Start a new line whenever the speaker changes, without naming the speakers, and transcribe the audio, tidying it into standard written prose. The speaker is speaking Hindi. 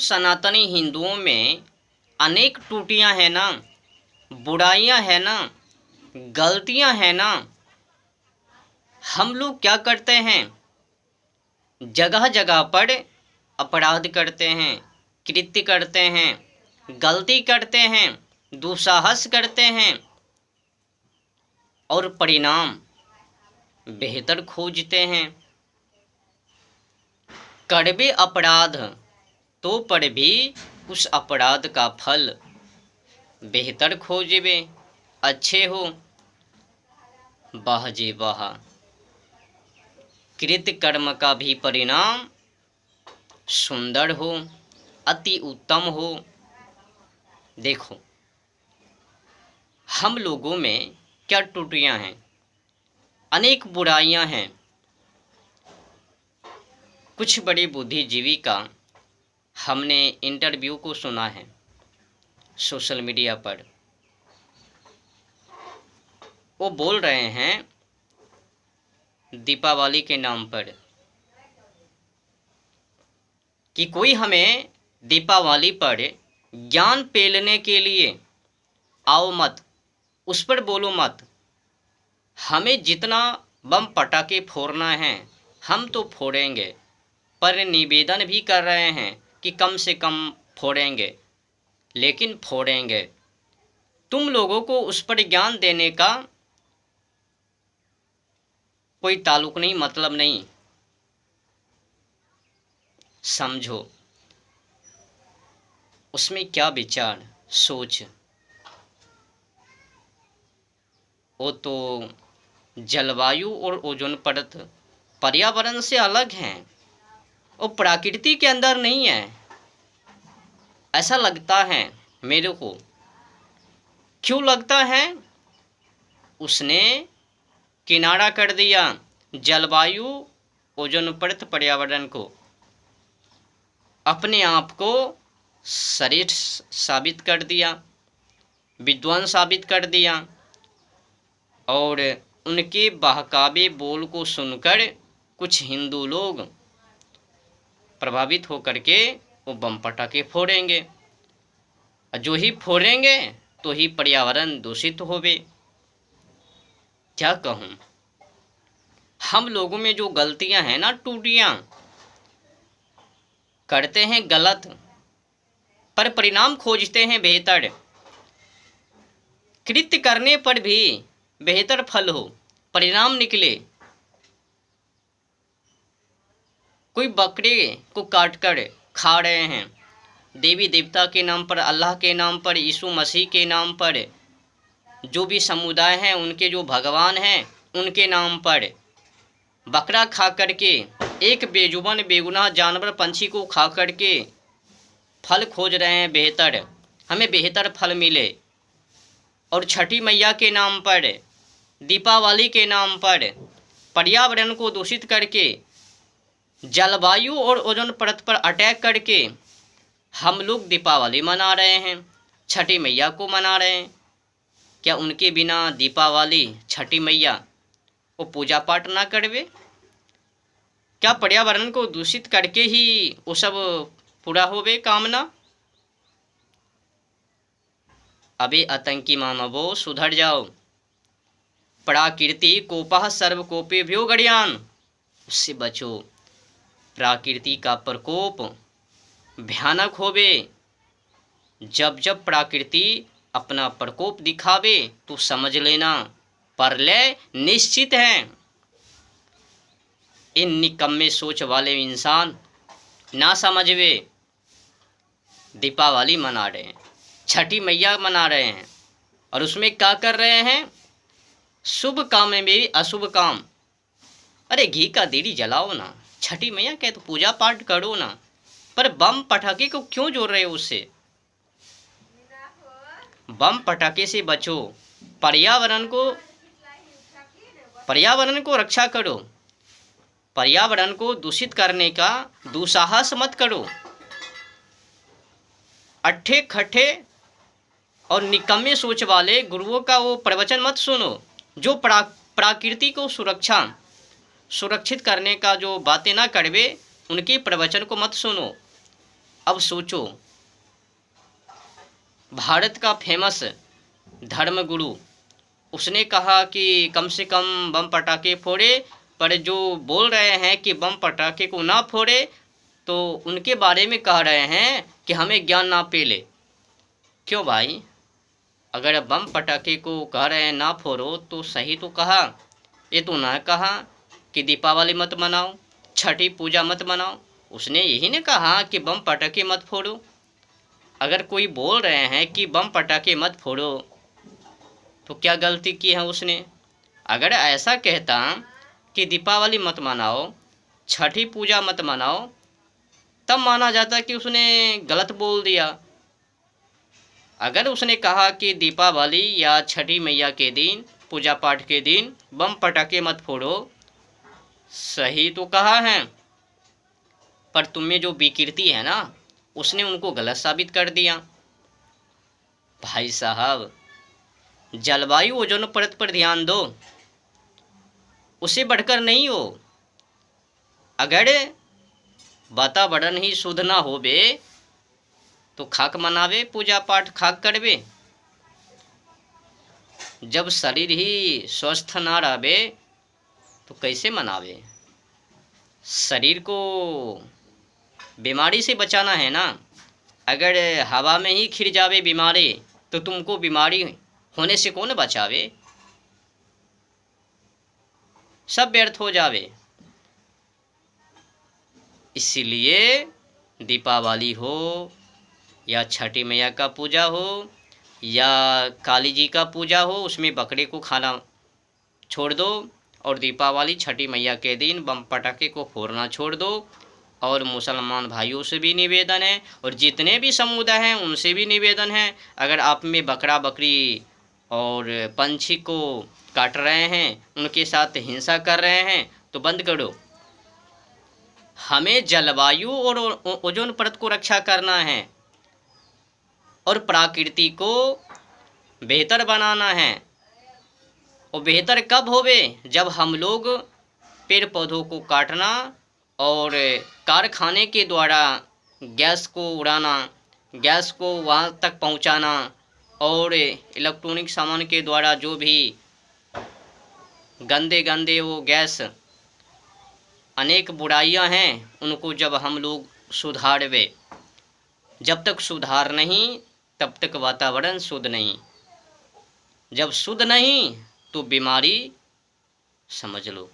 सनातनी हिंदुओं में अनेक त्रुटियां हैं ना, बुराइयां हैं ना, गलतियां हैं ना। हम लोग क्या करते हैं, जगह जगह पर अपराध करते हैं, कृत्य करते हैं, गलती करते हैं, दुस्साहस करते हैं और परिणाम बेहतर खोजते हैं। कड़वे अपराध तो पर भी उस अपराध का फल बेहतर खोजबे, अच्छे हो। वाह जी वाह, कृत कर्म का भी परिणाम सुंदर हो, अति उत्तम हो। देखो, हम लोगों में क्या त्रुटियां हैं, अनेक बुराइयां हैं। कुछ बड़े बुद्धिजीवी का हमने इंटरव्यू को सुना है सोशल मीडिया पर। वो बोल रहे हैं दीपावली के नाम पर कि कोई हमें दीपावली पर ज्ञान पेलने के लिए आओ मत, उस पर बोलो मत। हमें जितना बम पटाखे फोड़ना है हम तो फोड़ेंगे, पर निवेदन भी कर रहे हैं कि कम से कम फोड़ेंगे, लेकिन फोड़ेंगे। तुम लोगों को उस पर ज्ञान देने का कोई ताल्लुक नहीं, मतलब नहीं। समझो उसमें क्या विचार सोच। वो तो जलवायु और ओजोन परत पर्यावरण से अलग हैं, वो प्रकृति के अंदर नहीं है, ऐसा लगता है मेरे को। क्यों लगता है? उसने किनारा कर दिया जलवायु ओजोन परत पर्यावरण को, अपने आप को श्रेष्ठ साबित कर दिया, विद्वान साबित कर दिया। और उनके बहकावे बोल को सुनकर कुछ हिंदू लोग प्रभावित होकर के वो बम पटाखे फोड़ेंगे, जो ही फोड़ेंगे तो ही पर्यावरण दूषित होवे। क्या कहूँ, हम लोगों में जो गलतियां हैं ना, त्रुटियां, करते हैं गलत पर परिणाम खोजते हैं बेहतर। कृत्य करने पर भी बेहतर फल हो, परिणाम निकले। कोई बकरे को काटकर खा रहे हैं, देवी देवता के नाम पर, अल्लाह के नाम पर, यीशु मसीह के नाम पर, जो भी समुदाय हैं उनके जो भगवान हैं उनके नाम पर बकरा खा करके, एक बेजुबान बेगुनाह जानवर पंछी को खा करके फल खोज रहे हैं बेहतर, हमें बेहतर फल मिले। और छठी मैया के नाम पर, दीपावली के नाम पर पर्यावरण को दूषित करके, जलवायु और ओजोन परत पर अटैक करके हम लोग दीपावली मना रहे हैं, छठी मैया को मना रहे हैं। क्या उनके बिना दीपावली, छठी मैया वो पूजा पाठ ना करवे? क्या पर्यावरण को दूषित करके ही वो सब पूरा होवे कामना? अबे आतंकी मानवो, सुधर जाओ। प्राकृति कोपः सर्वकोपेभ्यो गरीयान, उससे बचो। प्राकृति का प्रकोप भयानक होवे। जब जब प्रकृति अपना प्रकोप दिखावे तो समझ लेना प्रलय निश्चित है। इन निकम्मे सोच वाले इंसान ना समझवे। दीपावली मना रहे हैं, छठी मैया मना रहे हैं, और उसमें क्या कर रहे हैं? शुभ काम में भी अशुभ काम। अरे घी का दीरी जलाओ ना, छठी मैया कहे तो पूजा पाठ करो ना, पर बम पटाखे को क्यों जोड़ रहे हो? उससे बम पटाखे से बचो, पर्यावरण को रक्षा करो, पर्यावरण को दूषित करने का दुस्साहस मत करो। अट्ठे खट्टे और निकम्मे सोच वाले गुरुओं का वो प्रवचन मत सुनो, जो प्रकृति को सुरक्षित करने का जो बातें ना करवे, उनके प्रवचन को मत सुनो। अब सोचो, भारत का फेमस धर्मगुरु, उसने कहा कि कम से कम बम पटाखे फोड़े, पर जो बोल रहे हैं कि बम पटाखे को ना फोड़े, तो उनके बारे में कह रहे हैं कि हमें ज्ञान ना पेले। क्यों भाई? अगर बम पटाखे को कह रहे हैं ना फोड़ो तो सही तो कहा। ये तो ना कहा कि दीपावली मत मनाओ, छठी पूजा मत मनाओ। उसने यही ने कहा कि बम पटाखे मत फोड़ो। अगर कोई बोल रहे हैं कि बम पटाखे मत फोड़ो, तो क्या गलती की है उसने? अगर ऐसा कहता कि दीपावली मत मनाओ, छठी पूजा मत मनाओ, तब माना जाता कि उसने गलत बोल दिया। अगर उसने कहा कि दीपावली या छठी मैया के दिन, पूजा पाठ के दिन बम पटाखे मत फोड़ो, सही तो कहा है, पर तुम्हें जो विकृति है ना, उसने उनको गलत साबित कर दिया। भाई साहब, जलवायु ओजोन परत पर ध्यान दो, उससे बढ़कर नहीं हो। अगर वातावरण ही शुद्ध ना होवे तो खाक मनावे, पूजा पाठ खाक करवे। जब शरीर ही स्वस्थ ना रहे तो कैसे मनावे? शरीर को बीमारी से बचाना है ना। अगर हवा में ही खिर जावे बीमारी, तो तुमको बीमारी होने से कौन बचावे? सब व्यर्थ हो जावे। इसीलिए दीपावली हो या छठी मैया का पूजा हो या काली जी का पूजा हो, उसमें बकरे को खाना छोड़ दो, और दीपावली छठी मैया के दिन बम पटाखे को फोड़ना छोड़ दो। और मुसलमान भाइयों से भी निवेदन है, और जितने भी समुदाय हैं उनसे भी निवेदन है, अगर आप में बकरा बकरी और पंछी को काट रहे हैं, उनके साथ हिंसा कर रहे हैं, तो बंद करो। हमें जलवायु और ओजोन परत को रक्षा करना है और प्रकृति को बेहतर बनाना है। और बेहतर कब होवे? जब हम लोग पेड़ पौधों को काटना और कारखाने के द्वारा गैस को उड़ाना, गैस को वहाँ तक पहुँचाना, और इलेक्ट्रॉनिक सामान के द्वारा जो भी गंदे गंदे वो गैस, अनेक बुराइयां हैं, उनको जब हम लोग सुधारवे। जब तक सुधार नहीं तब तक वातावरण शुद्ध नहीं। जब शुद्ध नहीं तो बीमारी समझ लो।